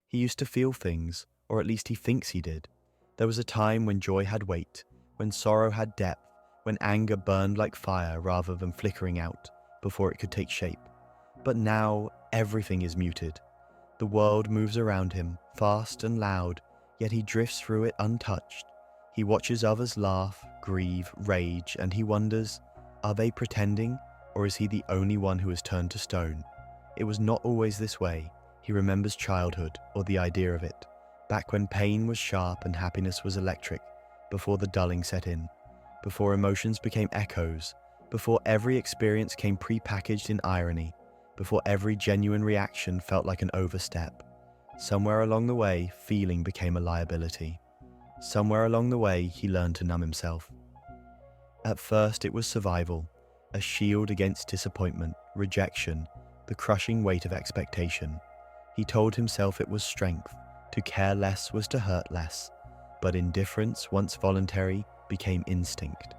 He used to feel things, or at least he thinks he did. There was a time when joy had weight, when sorrow had depth, when anger burned like fire rather than flickering out before it could take shape. But now everything is muted. The world moves around him, fast and loud, yet he drifts through it untouched. He watches others laugh, grieve, rage, and he wonders, are they pretending, or is he the only one who has turned to stone? It was not always this way. He remembers childhood, or the idea of it, back when pain was sharp and happiness was electric, before the dulling set in, before emotions became echoes, before every experience came pre-packaged in irony, before every genuine reaction felt like an overstep. Somewhere along the way, feeling became a liability. Somewhere along the way, he learned to numb himself. At first, it was survival, a shield against disappointment, rejection, the crushing weight of expectation. He told himself it was strength, to care less was to hurt less, but indifference, once voluntary, became instinct.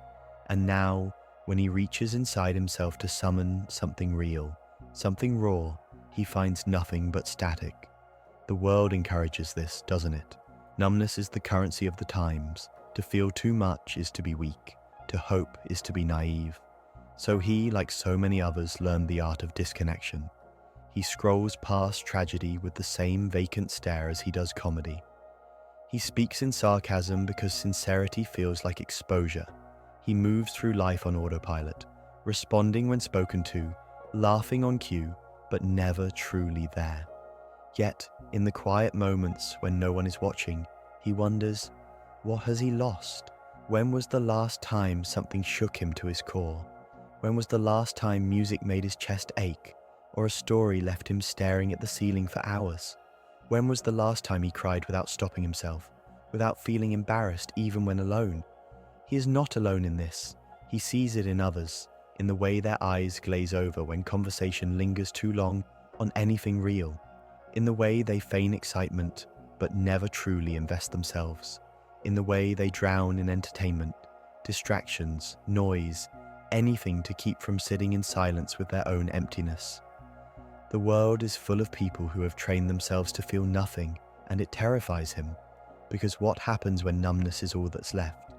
And now, when he reaches inside himself to summon something real, something raw, he finds nothing but static. The world encourages this, doesn't it? Numbness is the currency of the times. To feel too much is to be weak. To hope is to be naive. So he, like so many others, learned the art of disconnection. He scrolls past tragedy with the same vacant stare as he does comedy. He speaks in sarcasm because sincerity feels like exposure. He moves through life on autopilot, responding when spoken to, laughing on cue, but never truly there. Yet, in the quiet moments when no one is watching, he wonders, what has he lost? When was the last time something shook him to his core? When was the last time music made his chest ache, or a story left him staring at the ceiling for hours? When was the last time he cried without stopping himself, without feeling embarrassed even when alone? He is not alone in this. He sees it in others, in the way their eyes glaze over when conversation lingers too long on anything real, in the way they feign excitement but never truly invest themselves, in the way they drown in entertainment, distractions, noise, anything to keep from sitting in silence with their own emptiness. The world is full of people who have trained themselves to feel nothing, and it terrifies him, because what happens when numbness is all that's left?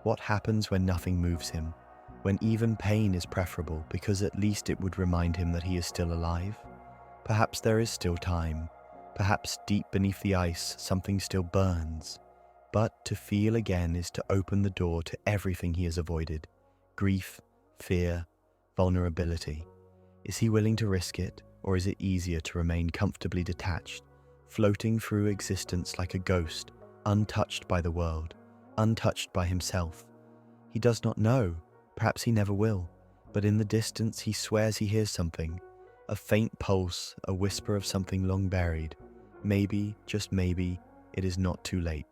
What happens when nothing moves him, when even pain is preferable because at least it would remind him that he is still alive? Perhaps there is still time. Perhaps deep beneath the ice something still burns. But to feel again is to open the door to everything he has avoided: grief, fear, vulnerability. Is he willing to risk it, or is it easier to remain comfortably detached, floating through existence like a ghost, untouched by the world, untouched by himself? He does not know, perhaps he never will, but in the distance he swears he hears something, a faint pulse, a whisper of something long buried. Maybe, just maybe, it is not too late.